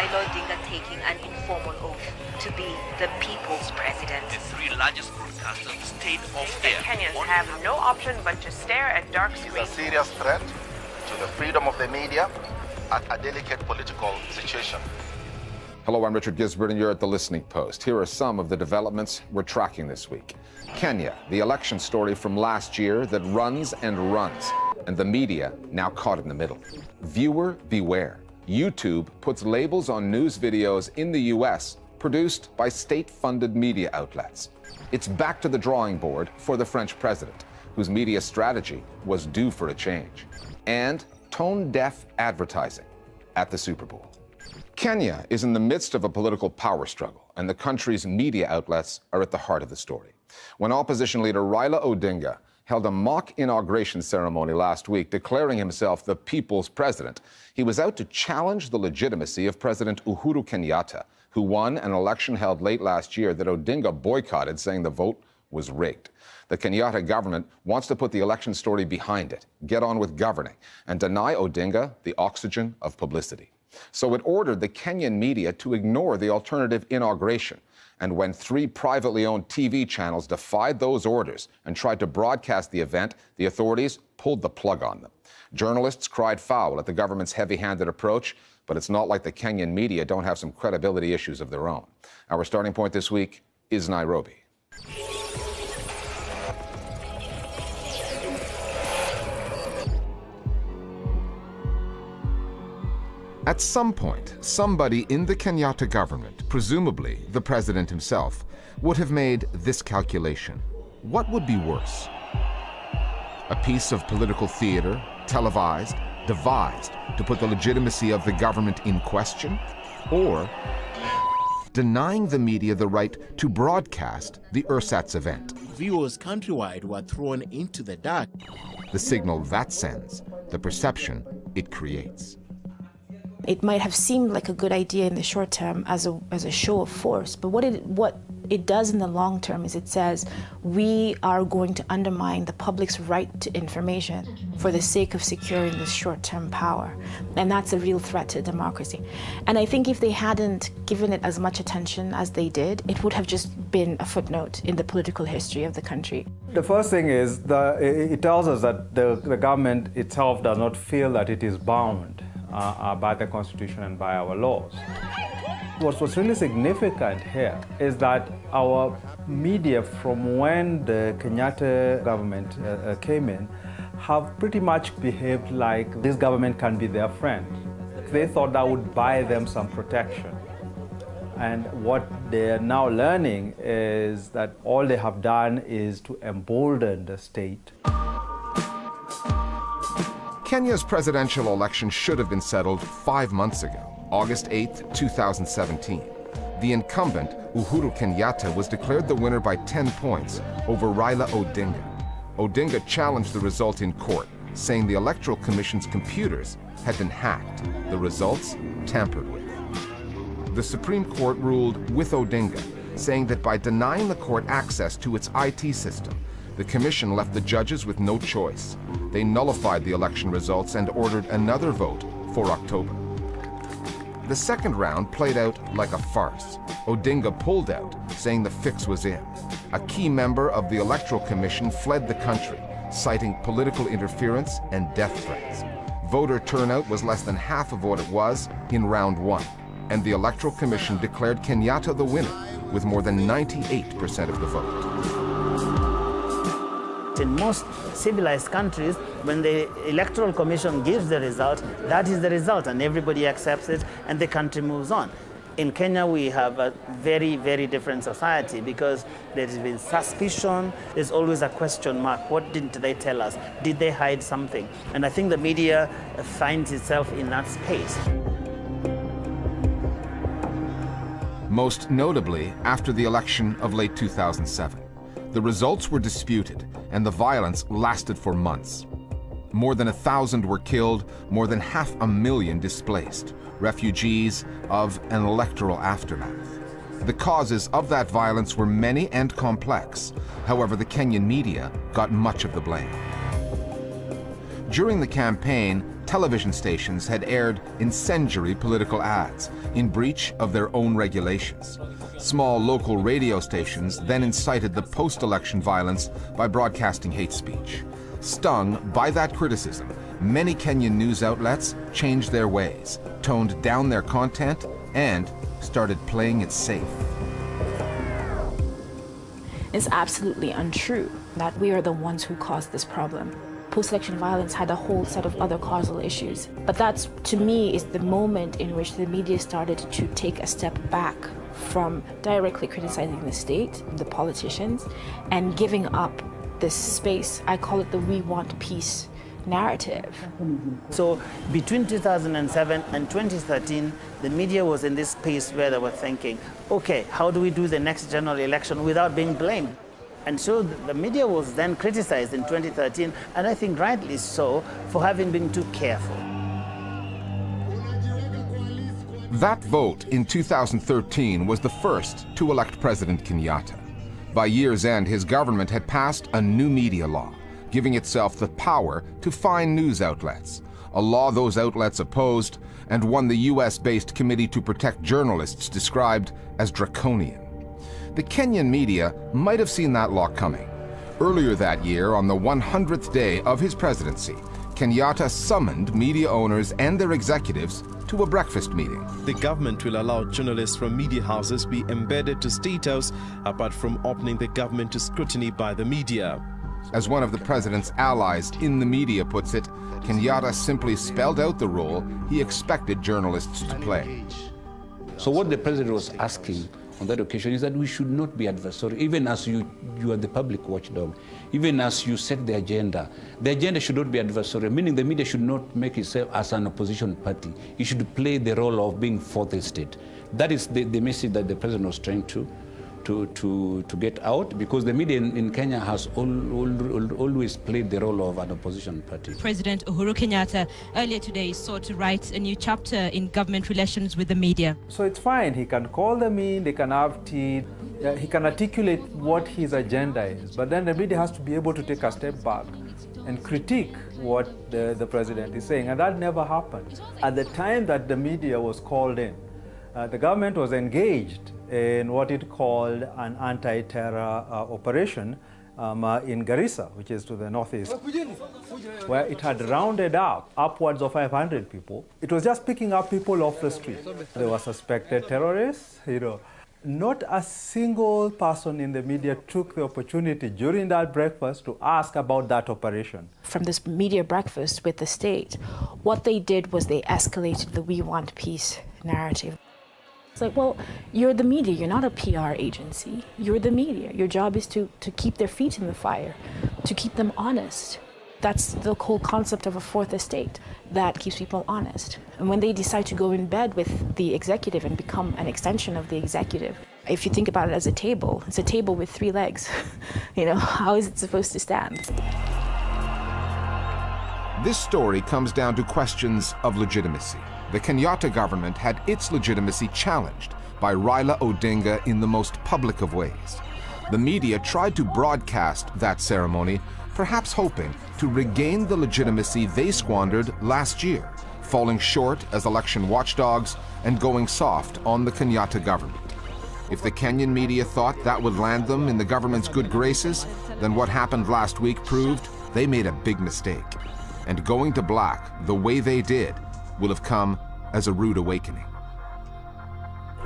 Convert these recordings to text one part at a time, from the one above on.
Raila Odinga taking an informal oath to be the people's president. The three largest broadcasters stayed off air. Kenyans have no option but to stare at dark screens. It's a serious threat to the freedom of the media at a delicate political situation. Hello, I'm Richard Gisbert, and you're at The Listening Post. Here are some of the developments we're tracking this week. Kenya, the election story from last year that runs and runs, and the media now caught in the middle. Viewer beware. YouTube puts labels on news videos in the US produced by state-funded media outlets. It's back to the drawing board for the French president, whose media strategy was due for a change. And tone-deaf advertising at the Super Bowl. Kenya is in the midst of a political power struggle, and the country's media outlets are at the heart of the story. When opposition leader Raila Odinga held a mock inauguration ceremony last week declaring himself the people's president, he was out to challenge the legitimacy of President Uhuru Kenyatta, who won an election held late last year that Odinga boycotted, saying the vote was rigged. The Kenyatta government wants to put the election story behind it, get on with governing, and deny Odinga the oxygen of publicity. So it ordered the Kenyan media to ignore the alternative inauguration. And when three privately owned TV channels defied those orders and tried to broadcast the event, the authorities pulled the plug on them. Journalists cried foul at the government's heavy-handed approach, but it's not like the Kenyan media don't have some credibility issues of their own. Our starting point this week is Nairobi. At some point, somebody in the Kenyatta government, presumably the president himself, would have made this calculation. What would be worse? A piece of political theater, televised, devised to put the legitimacy of the government in question? Or denying the media the right to broadcast the ersatz event? Viewers countrywide were thrown into the dark. The signal that sends, the perception it creates. It might have seemed like a good idea in the short term as a show of force, but what it does in the long term is it says we are going to undermine the public's right to information for the sake of securing this short-term power. And that's a real threat to democracy. And I think if they hadn't given it as much attention as they did, it would have just been a footnote in the political history of the country. The first thing is it tells us that the government itself does not feel that it is bound by the Constitution and by our laws. What's really significant here is that our media, from when the Kenyatta government came in, have pretty much behaved like this government can be their friend. They thought that would buy them some protection. And what they're now learning is that all they have done is to embolden the state. Kenya's presidential election should have been settled 5 months ago, August 8, 2017. The incumbent, Uhuru Kenyatta, was declared the winner by 10 points over Raila Odinga. Odinga challenged the result in court, saying the Electoral Commission's computers had been hacked, the results tampered with. The Supreme Court ruled with Odinga, saying that by denying the court access to its IT system, the commission left the judges with no choice. They nullified the election results and ordered another vote for October. The second round played out like a farce. Odinga pulled out, saying the fix was in. A key member of the Electoral Commission fled the country, citing political interference and death threats. Voter turnout was less than half of what it was in round one, and the Electoral Commission declared Kenyatta the winner with more than 98% of the vote. In most civilized countries, when the Electoral Commission gives the result, that is the result, and everybody accepts it, and the country moves on. In Kenya, we have a very, very different society because there's been suspicion. There's always a question mark. What didn't they tell us? Did they hide something? And I think the media finds itself in that space. Most notably, after the election of late 2007. The results were disputed, and the violence lasted for months. More than 1,000 were killed, more than 500,000 displaced, refugees of an electoral aftermath. The causes of that violence were many and complex. However, the Kenyan media got much of the blame. During the campaign, television stations had aired incendiary political ads in breach of their own regulations. Small local radio stations then incited the post-election violence by broadcasting hate speech. Stung by that criticism, many Kenyan news outlets changed their ways, toned down their content, and started playing it safe. It's absolutely untrue that we are the ones who caused this problem. Post-election violence had a whole set of other causal issues. But that's, to me, is the moment in which the media started to take a step back from directly criticizing the state, the politicians, and giving up this space. I call it the "we want peace" narrative. So between 2007 and 2013, the media was in this space where they were thinking, okay, how do we do the next general election without being blamed? And so the media was then criticized in 2013, and I think rightly so, for having been too careful. That vote in 2013 was the first to elect President Kenyatta. By year's end, his government had passed a new media law, giving itself the power to fine news outlets, a law those outlets opposed and one the US-based Committee to Protect Journalists described as draconian. The Kenyan media might have seen that law coming. Earlier that year, on the 100th day of his presidency, Kenyatta summoned media owners and their executives to a breakfast meeting. The government will allow journalists from media houses be embedded to State House, apart from opening the government to scrutiny by the media. As one of the president's allies in the media puts it, Kenyatta simply spelled out the role he expected journalists to play. So what the president was asking on that occasion is that we should not be adversarial, even as you are the public watchdog, even as you set the agenda should not be adversarial, meaning the media should not make itself as an opposition party. It should play the role of being for the state. That is the message that the president was trying to get out, because the media in Kenya has always played the role of an opposition party. President Uhuru Kenyatta earlier today sought to write a new chapter in government relations with the media. So it's fine, he can call them in, they can have tea, he can articulate what his agenda is, but then the media has to be able to take a step back and critique what the president is saying, and that never happened. At the time that the media was called in, the government was engaged in what it called an anti-terror operation in Garissa, which is to the northeast, where it had rounded up upwards of 500 people. It was just picking up people off the street. They were suspected terrorists, Not a single person in the media took the opportunity during that breakfast to ask about that operation. From this media breakfast with the state, what they did was they escalated the "we want peace" narrative. It's like, well, you're the media, you're not a PR agency. You're the media. Your job is to keep their feet in the fire, to keep them honest. That's the whole concept of a fourth estate, that keeps people honest. And when they decide to go in bed with the executive and become an extension of the executive, if you think about it as a table, it's a table with 3 legs. How is it supposed to stand? This story comes down to questions of legitimacy. The Kenyatta government had its legitimacy challenged by Raila Odinga in the most public of ways. The media tried to broadcast that ceremony, perhaps hoping to regain the legitimacy they squandered last year, falling short as election watchdogs and going soft on the Kenyatta government. If the Kenyan media thought that would land them in the government's good graces, then what happened last week proved they made a big mistake. And going to black the way they did will have come as a rude awakening.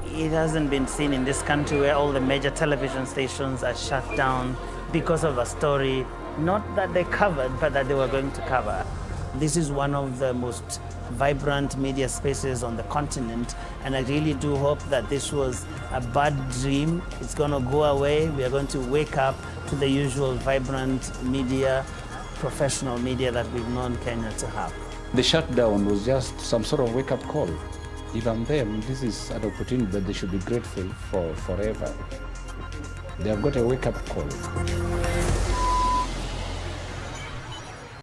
It hasn't been seen in this country where all the major television stations are shut down because of a story, not that they covered, but that they were going to cover. This is one of the most vibrant media spaces on the continent, and I really do hope that this was a bad dream. It's going to go away. We are going to wake up to the usual vibrant media, professional media that we've known Kenya to have. The shutdown was just some sort of wake-up call. Even them, this is an opportunity that they should be grateful for forever. They have got a wake-up call.